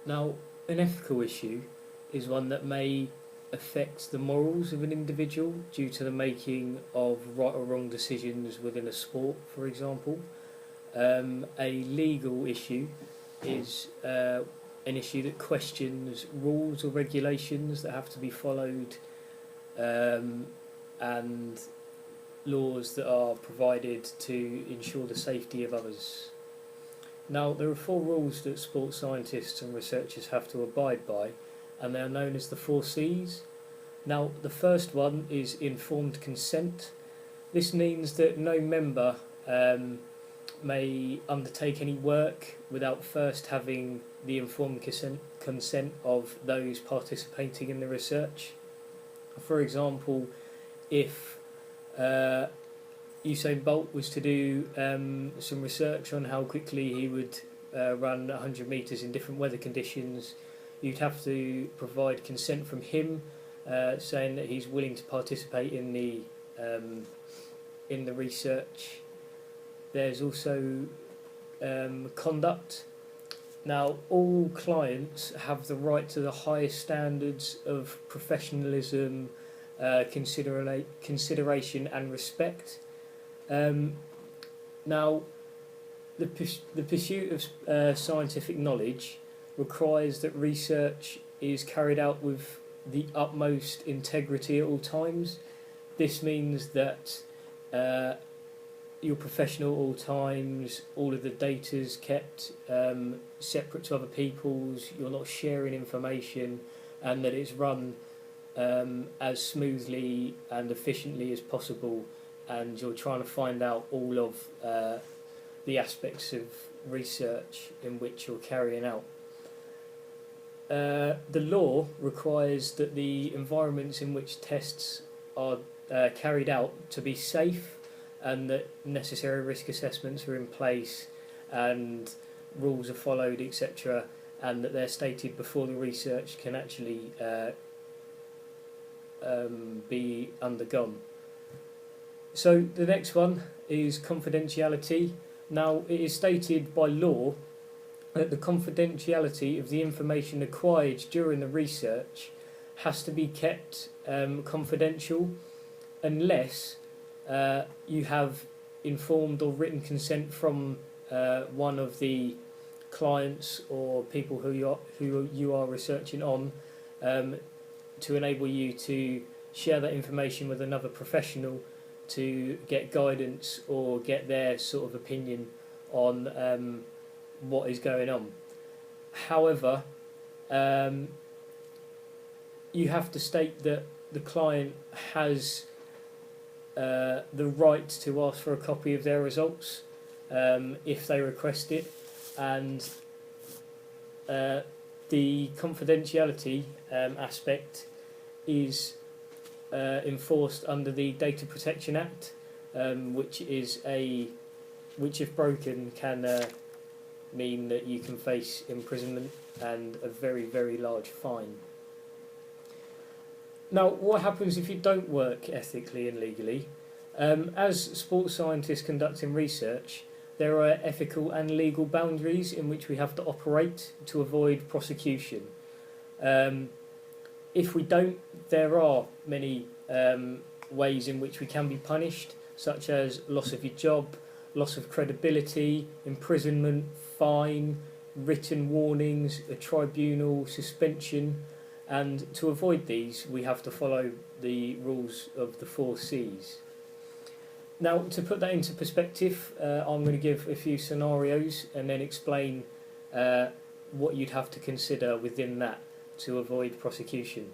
Now, an ethical issue is one that may affect the morals of an individual due to the making of right or wrong decisions within a sport, for example. A legal issue is an issue that questions rules or regulations that have to be followed, and laws that are provided to ensure the safety of others. Now, there are four rules that sports scientists and researchers have to abide by, and they are known as the four C's. Now, the first one is informed consent. This means that no member may undertake any work without first having the informed consent of those participating in the research. For example, if Usain Bolt was to do some research on how quickly he would run 100 metres in different weather conditions, you'd have to provide consent from him, saying that he's willing to participate in the research. There's also conduct. Now, all clients have the right to the highest standards of professionalism, consideration and respect. Now, the pursuit of scientific knowledge requires that research is carried out with the utmost integrity at all times. This means that you're professional at all times, all of the data is kept separate to other people's, you're not sharing information, and that it's run as smoothly and efficiently as possible, and you're trying to find out all of the aspects of research in which you're carrying out. The law requires that the environments in which tests are carried out to be safe, and that necessary risk assessments are in place and rules are followed, etc., and that they're stated before the research can actually be undergone. So the next one is confidentiality. Now, it is stated by law that the confidentiality of the information acquired during the research has to be kept confidential unless you have informed or written consent from one of the clients or people who you are researching on, to enable you to share that information with another professional to get guidance or get their sort of opinion on what is going on. However, you have to state that the client has the right to ask for a copy of their results if they request it, and the confidentiality aspect is enforced under the Data Protection Act, which if broken can mean that you can face imprisonment and a very, very large fine. Now, what happens if you don't work ethically and legally? As sports scientists conducting research, there are ethical and legal boundaries in which we have to operate to avoid prosecution. If we don't, there are many ways in which we can be punished, such as loss of your job, loss of credibility, imprisonment, fine, written warnings, a tribunal, suspension, and to avoid these we have to follow the rules of the 4 C's. Now, to put that into perspective, I'm going to give a few scenarios and then explain what you'd have to consider within that to avoid prosecution.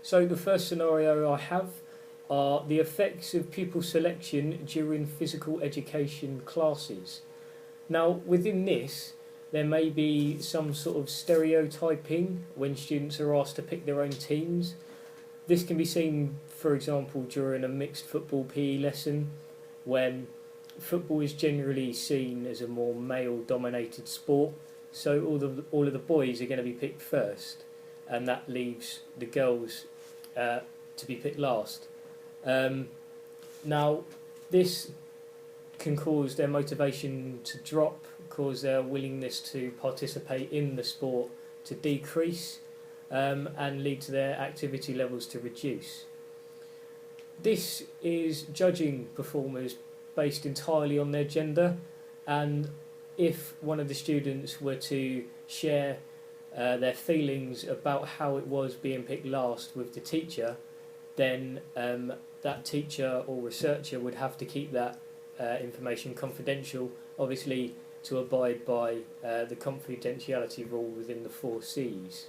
So the first scenario I have are the effects of pupil selection during physical education classes. Now, within this, there may be some sort of stereotyping when students are asked to pick their own teams. This can be seen, for example, during a mixed football PE lesson, when football is generally seen as a more male-dominated sport, so all of the boys are going to be picked first, and that leaves the girls to be picked last. Now, this can cause their motivation to drop cause their willingness to participate in the sport to decrease, and lead to their activity levels to reduce. This is judging performers based entirely on their gender, and if one of the students were to share their feelings about how it was being picked last with the teacher, then that teacher or researcher would have to keep that information confidential, obviously to abide by the confidentiality rule within the 4Cs.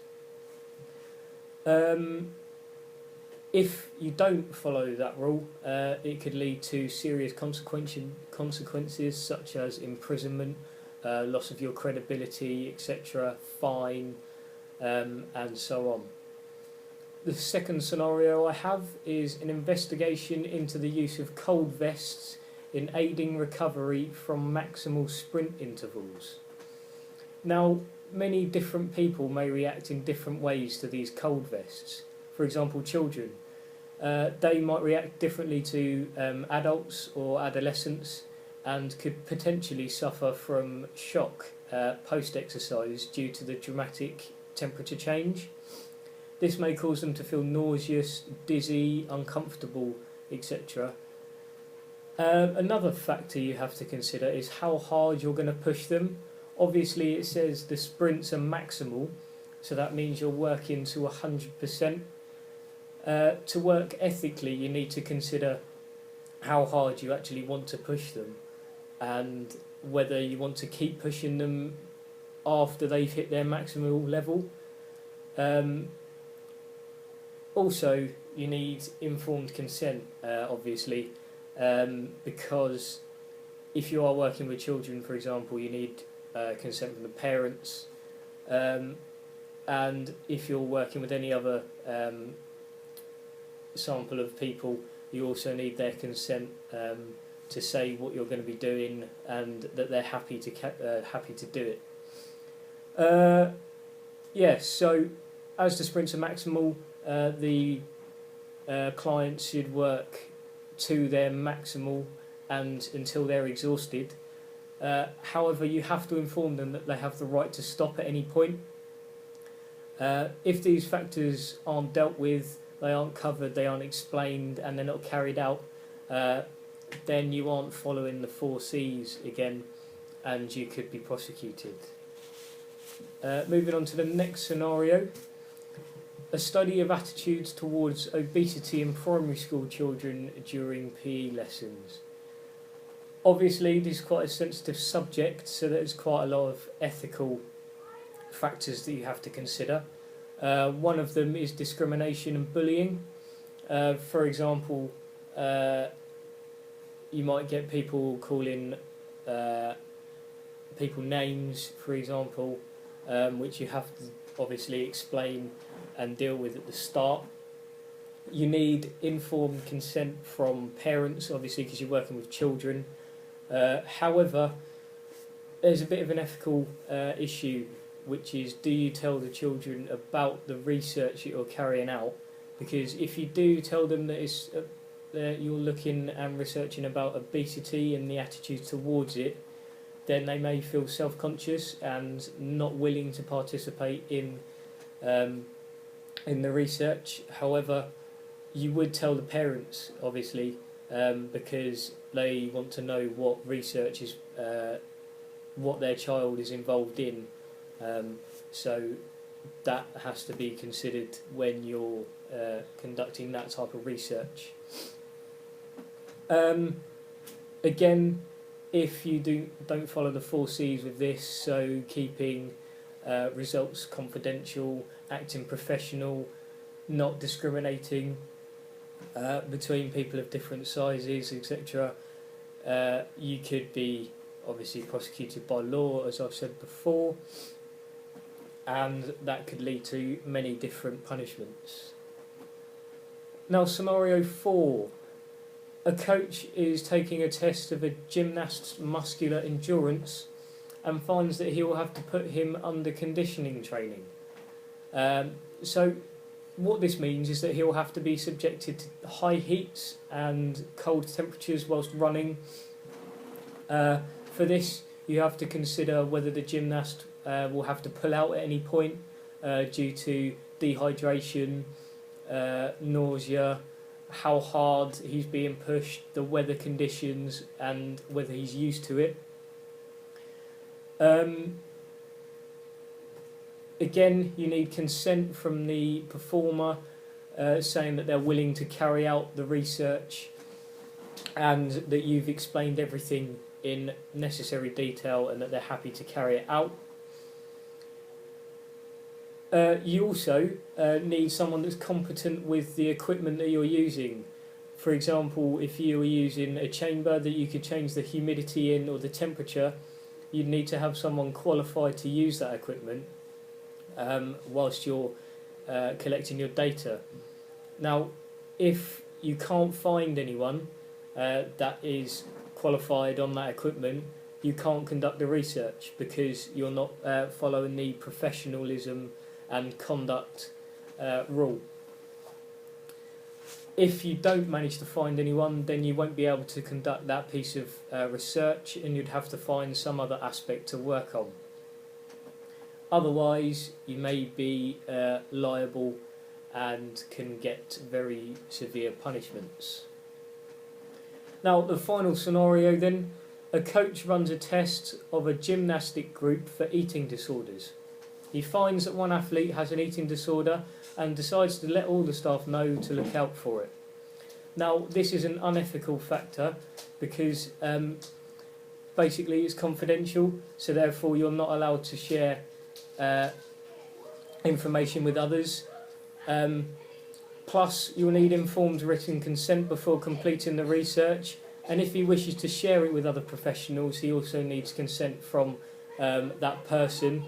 If you don't follow that rule, it could lead to serious consequences such as imprisonment, loss of your credibility, etc., fine, and so on. The second scenario I have is an investigation into the use of cold vests in aiding recovery from maximal sprint intervals. Now, many different people may react in different ways to these cold vests. For example, children. They might react differently to adults or adolescents and could potentially suffer from shock post-exercise due to the dramatic temperature change. This may cause them to feel nauseous, dizzy, uncomfortable, etc. Another factor you have to consider is how hard you're going to push them. Obviously it says the sprints are maximal, so that means you're working to 100%. To work ethically, you need to consider how hard you actually want to push them and whether you want to keep pushing them after they've hit their maximal level. Also, you need informed consent, obviously, because if you are working with children, for example, you need consent from the parents, and if you're working with any other sample of people, you also need their consent to say what you're going to be doing and that they're happy to do it. Yes, so as the sprints are maximal, the clients should work to their maximal and until they're exhausted. However, you have to inform them that they have the right to stop at any point. If these factors aren't dealt with, they aren't covered, they aren't explained, and they're not carried out, then you aren't following the 4Cs again, and you could be prosecuted. Moving on to the next scenario. A study of attitudes towards obesity in primary school children during PE lessons. Obviously, this is quite a sensitive subject, so there's quite a lot of ethical factors that you have to consider. One of them is discrimination and bullying. For example, you might get people calling people names, for example, which you have to obviously explain and deal with at the start. You need informed consent from parents, obviously, because you're working with children. However, there's a bit of an ethical issue, which is, do you tell the children about the research that you're carrying out? Because if you do tell them that it's that you're looking and researching about obesity and the attitudes towards it, then they may feel self-conscious and not willing to participate in the research. However, you would tell the parents, obviously, because they want to know what research is, what their child is involved in. So that has to be considered when you're conducting that type of research. Again, if you don't follow the 4Cs with this, so keeping results confidential, acting professional, not discriminating between people of different sizes, etc., you could be obviously prosecuted by law, as I've said before, and that could lead to many different punishments. Now, scenario 4. A coach is taking a test of a gymnast's muscular endurance and finds that he will have to put him under conditioning training. So what this means is that he will have to be subjected to high heats and cold temperatures whilst running. For this, you have to consider whether the gymnast will have to pull out at any point due to dehydration, nausea, how hard he's being pushed, the weather conditions, and whether he's used to it. Again, you need consent from the performer saying that they're willing to carry out the research and that you've explained everything in necessary detail and that they're happy to carry it out. You also need someone that's competent with the equipment that you're using. For example, if you were using a chamber that you could change the humidity in or the temperature, you'd need to have someone qualified to use that equipment whilst you're collecting your data. Now, if you can't find anyone that is qualified on that equipment, you can't conduct the research because you're not following the professionalism and conduct rule. If you don't manage to find anyone, then you won't be able to conduct that piece of research, and you'd have to find some other aspect to work on. Otherwise, you may be liable and can get very severe punishments. Now, the final scenario then, a coach runs a test of a gymnastic group for eating disorders. He finds that one athlete has an eating disorder and decides to let all the staff know to look out for it. Now, this is an unethical factor because basically it's confidential, so therefore you're not allowed to share information with others. Plus, you'll need informed written consent before completing the research, and if he wishes to share it with other professionals, he also needs consent from that person,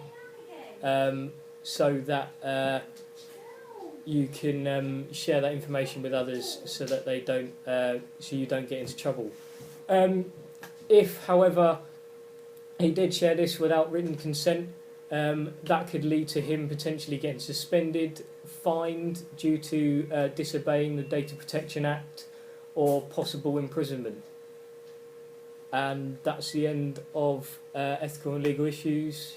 so that you can share that information with others, so that they don't, so you don't get into trouble. If, however, he did share this without written consent, that could lead to him potentially getting suspended, fined due to disobeying the Data Protection Act, or possible imprisonment. And that's the end of ethical and legal issues.